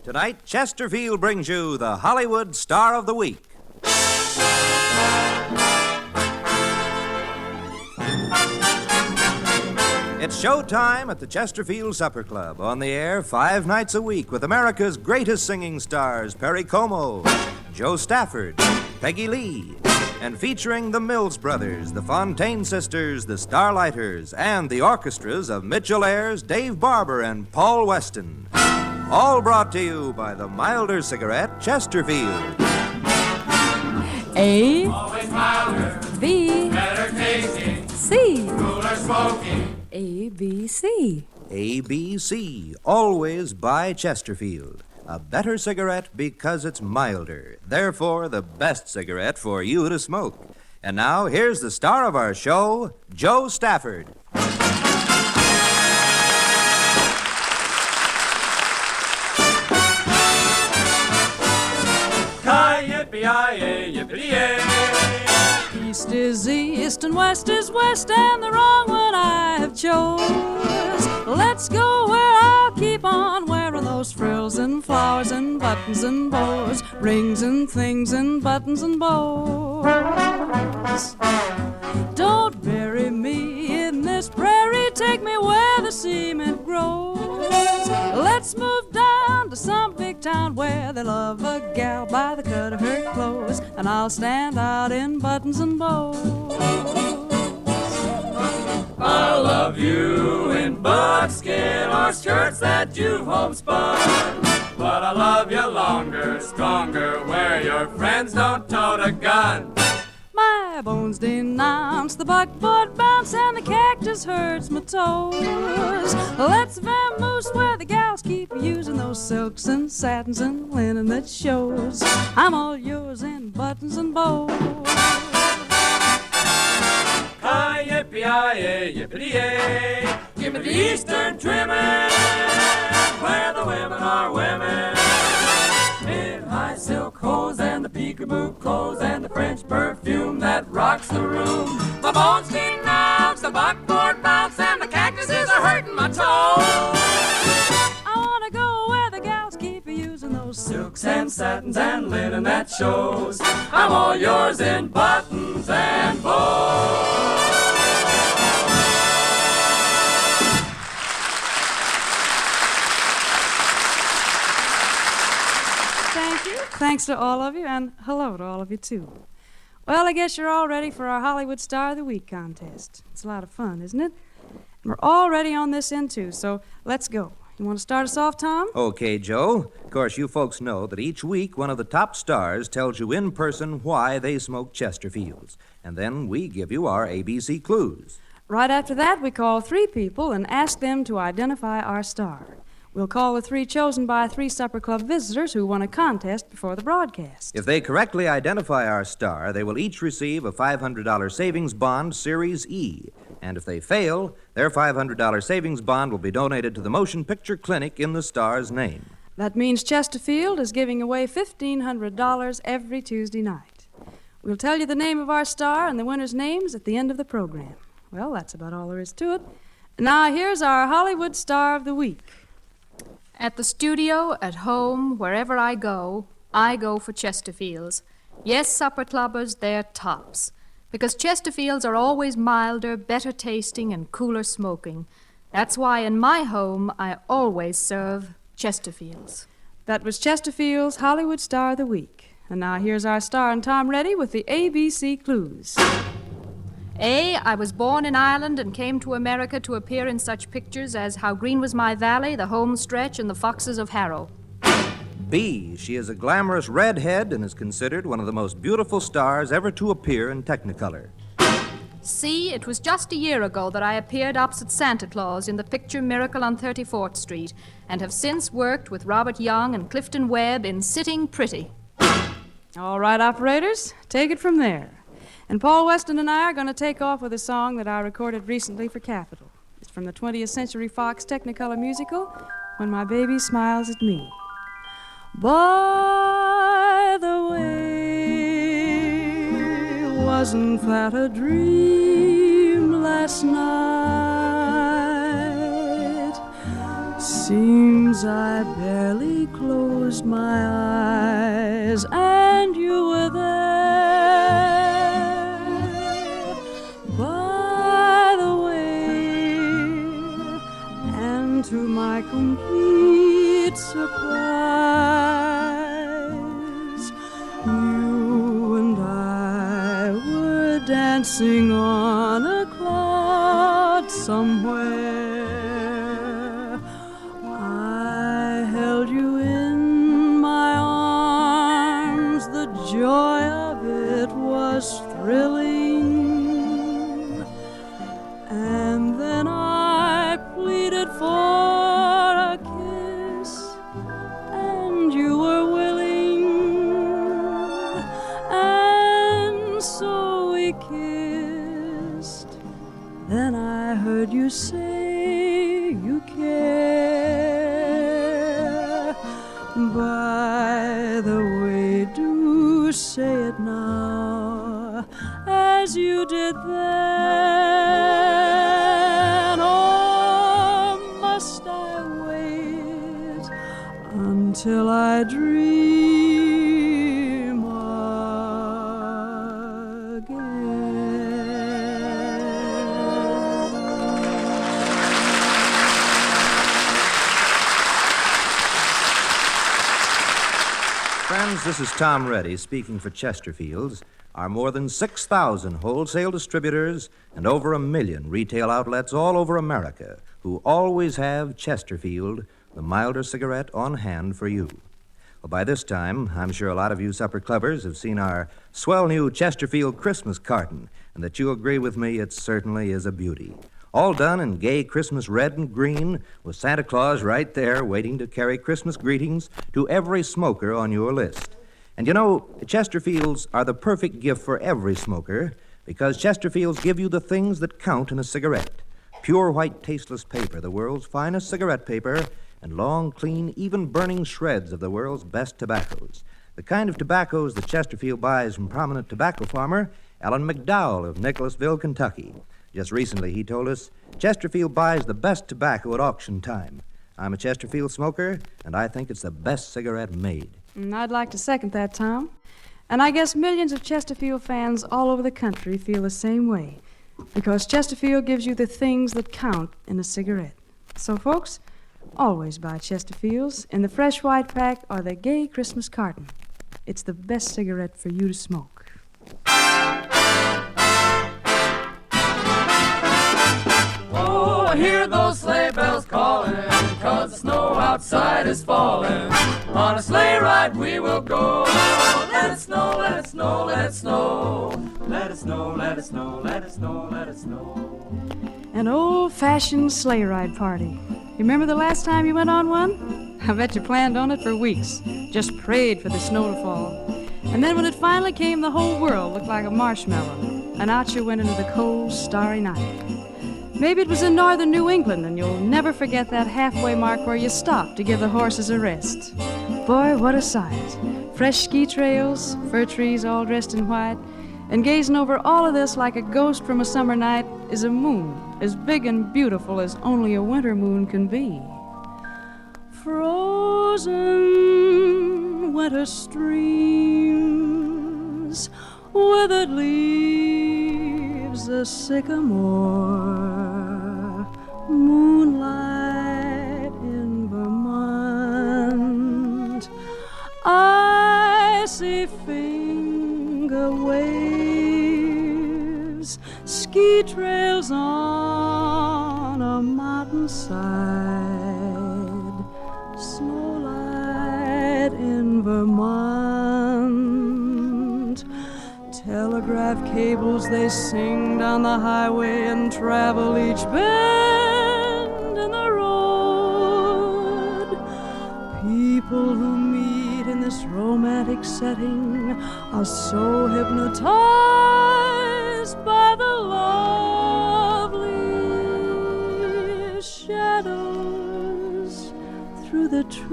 Tonight, Chesterfield brings you the Hollywood Star of the Week. It's showtime at the Chesterfield Supper Club, on the air 5 nights a week with America's greatest singing stars, Perry Como, Joe Stafford, Peggy Lee, and featuring the Mills Brothers, the Fontaine Sisters, the Starlighters, and the orchestras of Mitchell Ayers, Dave Barber, and Paul Weston. All brought to you by the milder cigarette, Chesterfield. A. Always milder. B. Better tasting. C. Cooler smoking. A, B, C. ABC, always by Chesterfield. A better cigarette because it's milder. Therefore, the best cigarette for you to smoke. And now, here's the star of our show, Joe Stafford. Yippee-yi-yay, yippee-yay. East is east and west is west, and the wrong one I have chose. Let's go where I'll keep on wearing those frills and flowers and buttons and bows, rings and things and buttons and bows. Don't bury me in this prairie, take me where the cement grows. Let's move down to some big town where they love a gal by the cut of her clothes, and I'll stand out in buttons and bows. I'll love you in buckskin or skirts that you've homespun. But I love you longer, stronger, where your friends don't tote a gun. My bones denounce the buckboard bounce, and the cactus hurts my toes. Let's vamoose where the gals keep using those silks and satins and linen that shows. I'm all yours in buttons and bows. Hi, yippee-yi-yay, yippee-yay. Give me the eastern trimming, where the women are women. In high silk hose and the peekaboo clothes and the French perfume that rocks the room. My bones denounce the buckboard bounce, and the cactuses are hurting my toes. I wanna go where the gals keep using those Silks and satins and linen that shows. I'm all yours in buttons and bows. Thank you. Thanks to all of you, and hello to all of you, too. Well, I guess you're all ready for our Hollywood Star of the Week contest. It's a lot of fun, isn't it? And we're all ready on this end, too, so let's go. You want to start us off, Tom? Okay, Joe. Of course, you folks know that each week one of the top stars tells you in person why they smoke Chesterfields. And then we give you our ABC clues. Right after that, we call 3 people and ask them to identify our star. We'll call the 3 chosen by 3 Supper Club visitors who won a contest before the broadcast. If they correctly identify our star, they will each receive a $500 savings bond, Series E. And if they fail, their $500 savings bond will be donated to the Motion Picture Clinic in the star's name. That means Chesterfield is giving away $1,500 every Tuesday night. We'll tell you the name of our star and the winners' names at the end of the program. Well, that's about all there is to it. Now, here's our Hollywood Star of the Week. At the studio, at home, wherever I go for Chesterfields. Yes, supper clubbers, they're tops. Because Chesterfields are always milder, better tasting, and cooler smoking. That's why in my home, I always serve Chesterfields. That was Chesterfield's Hollywood Star of the Week. And now here's our star and Tom Reddy with the ABC clues. A, I was born in Ireland and came to America to appear in such pictures as How Green Was My Valley, The Home Stretch, and The Foxes of Harrow. B, she is a glamorous redhead and is considered one of the most beautiful stars ever to appear in Technicolor. C, it was just a year ago that I appeared opposite Santa Claus in the picture Miracle on 34th Street, and have since worked with Robert Young and Clifton Webb in Sitting Pretty. All right, operators, take it from there. And Paul Weston and I are going to take off with a song that I recorded recently for Capitol. It's from the 20th Century Fox Technicolor musical, When My Baby Smiles at Me. By the way, wasn't that a dream last night? Seems I barely closed my eyes and you were there. By the way, and to my complete surprise, you and I were dancing on a cloud somewhere. I held you in my arms, the joy of it was thrilling. And then I pleaded for a kiss, and you were willing. And so we kissed. Then I heard you say you care. By the way, do say it now, as you did then. Or must I wait until I dream Friends, this is Tom Reddy speaking for Chesterfield's. Our more than 6,000 wholesale distributors and over 1 million retail outlets all over America who always have Chesterfield, the milder cigarette, on hand for you. Well, by this time, I'm sure a lot of you supper clubbers have seen our swell new Chesterfield Christmas carton, and that you agree with me it certainly is a beauty. All done in gay Christmas red and green, with Santa Claus right there waiting to carry Christmas greetings to every smoker on your list. And you know, Chesterfields are the perfect gift for every smoker, because Chesterfields give you the things that count in a cigarette. Pure white tasteless paper, the world's finest cigarette paper, and long, clean, even burning shreds of the world's best tobaccos. The kind of tobaccos that Chesterfield buys from prominent tobacco farmer Ellen McDowell of Nicholasville, Kentucky. Just recently, he told us, Chesterfield buys the best tobacco at auction time. I'm a Chesterfield smoker, and I think it's the best cigarette made. I'd like to second that, Tom. And I guess millions of Chesterfield fans all over the country feel the same way, because Chesterfield gives you the things that count in a cigarette. So, folks, always buy Chesterfields in the fresh white pack or the gay Christmas carton. It's the best cigarette for you to smoke. Oh, I hear those sleigh bells calling, 'cause the snow outside is falling. On a sleigh ride we will go. Let it snow, let it snow, let it snow. Let it snow, let it snow, let it snow, let it snow. An old-fashioned sleigh ride party. You remember the last time you went on one? I bet you planned on it for weeks. Just prayed for the snow to fall. And then when it finally came, the whole world looked like a marshmallow. And out you went into the cold, starry night. Maybe it was in northern New England, and you'll never forget that halfway mark where you stopped to give the horses a rest. Boy, what a sight. Fresh ski trails, fir trees all dressed in white, and gazing over all of this like a ghost from a summer night is a moon as big and beautiful as only a winter moon can be. Frozen winter streams, withered leaves, a sycamore, moonlight in Vermont, icy finger waves, ski trails on a mountainside, snowlight in Vermont. Telegraph cables, they sing down the highway and travel each bend in the road. People who meet in this romantic setting are so hypnotized by the lovely shadows through the trees,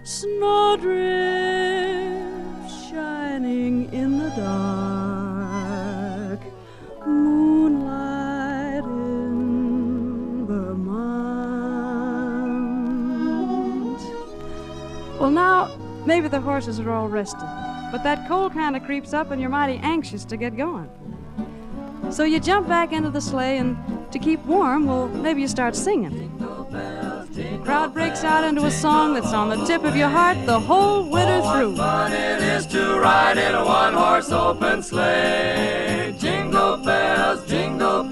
snowdrifts shining in the dark, moonlight in Vermont. Well, now, maybe the horses are all rested, but that cold kind of creeps up and you're mighty anxious to get going. So you jump back into the sleigh, and to keep warm, well, maybe you start singing. The crowd breaks out into a song that's on the tip of your heart the whole winter through. What fun it is to ride in a one-horse open sleigh. Jingle bells, jingle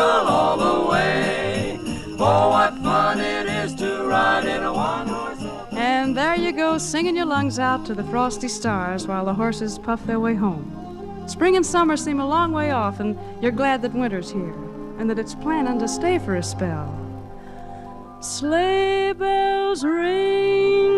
all the way. Oh, what fun it is to ride in a one-horse open sleigh. And there you go, singing your lungs out to the frosty stars while the horses puff their way home. Spring and summer seem a long way off, and you're glad that winter's here and that it's planning to stay for a spell. Sleigh bells ring,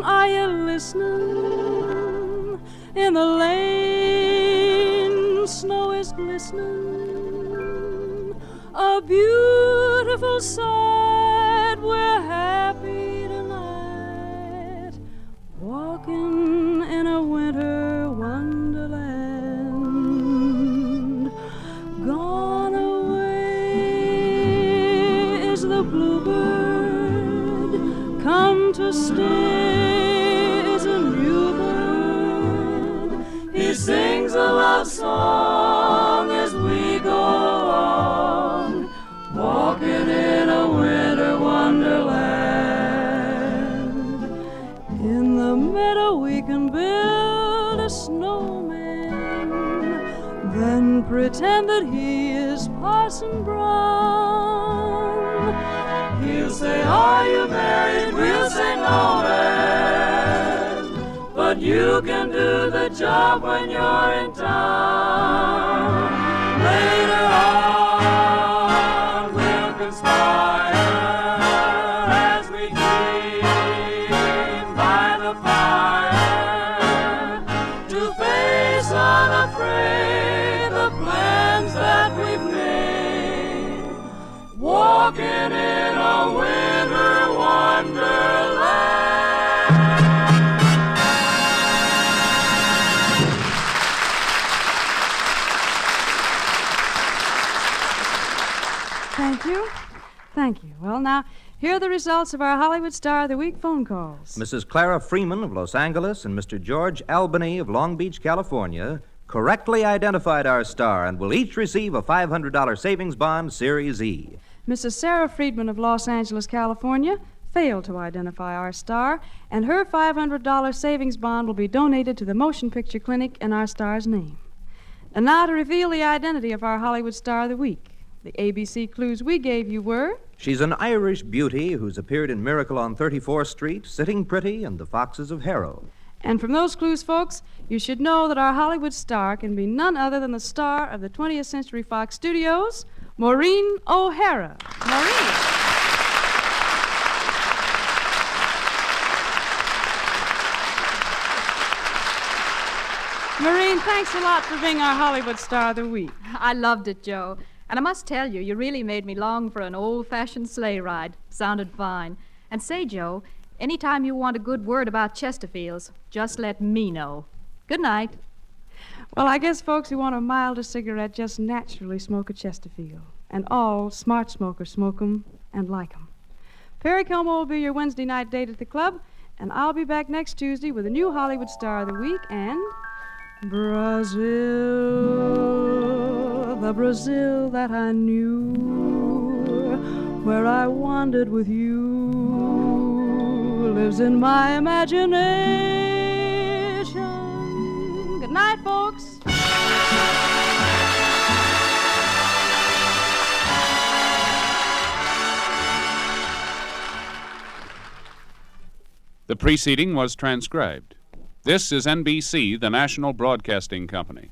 are you listening? In the lane, snow is glistening. A beautiful sight, we're happy tonight, walking in a winter wonderland. Gone away is the bluebird, come to stay is a new bird. He sings a love song as we go along, walking in a winter wonderland. In the meadow we can build a snowman, then pretend that he is Parson Brown. He'll say, are you married? We'll say, no, man. But you can do the job when you're in town. Later on, we'll conspire as we dream by the fire to face unafraid the plans that we've made, walking in a winter wonderland. Thank you. Thank you. Well, now, here are the results of our Hollywood Star of the Week phone calls. Mrs. Clara Freeman of Los Angeles and Mr. George Albany of Long Beach, California, correctly identified our star and will each receive a $500 savings bond, Series E. Mrs. Sarah Friedman of Los Angeles, California, failed to identify our star, and her $500 savings bond will be donated to the Motion Picture Clinic in our star's name. And now to reveal the identity of our Hollywood Star of the Week. The ABC clues we gave you were... She's an Irish beauty who's appeared in Miracle on 34th Street, Sitting Pretty, and The Foxes of Harrow. And from those clues, folks, you should know that our Hollywood star can be none other than the star of the 20th Century Fox Studios, Maureen O'Hara. Maureen. Maureen, thanks a lot for being our Hollywood Star of the Week. I loved it, Joe. And I must tell you, you really made me long for an old-fashioned sleigh ride. Sounded fine. And say, Joe, anytime you want a good word about Chesterfields, just let me know. Good night. Well, I guess folks who want a milder cigarette just naturally smoke a Chesterfield. And all smart smokers smoke 'em and like 'em. Perry Como will be your Wednesday night date at the club, and I'll be back next Tuesday with a new Hollywood Star of the Week and... Brazil, the Brazil that I knew, where I wandered with you, lives in my imagination. Good night, folks. The preceding was transcribed. This is NBC, the national broadcasting company.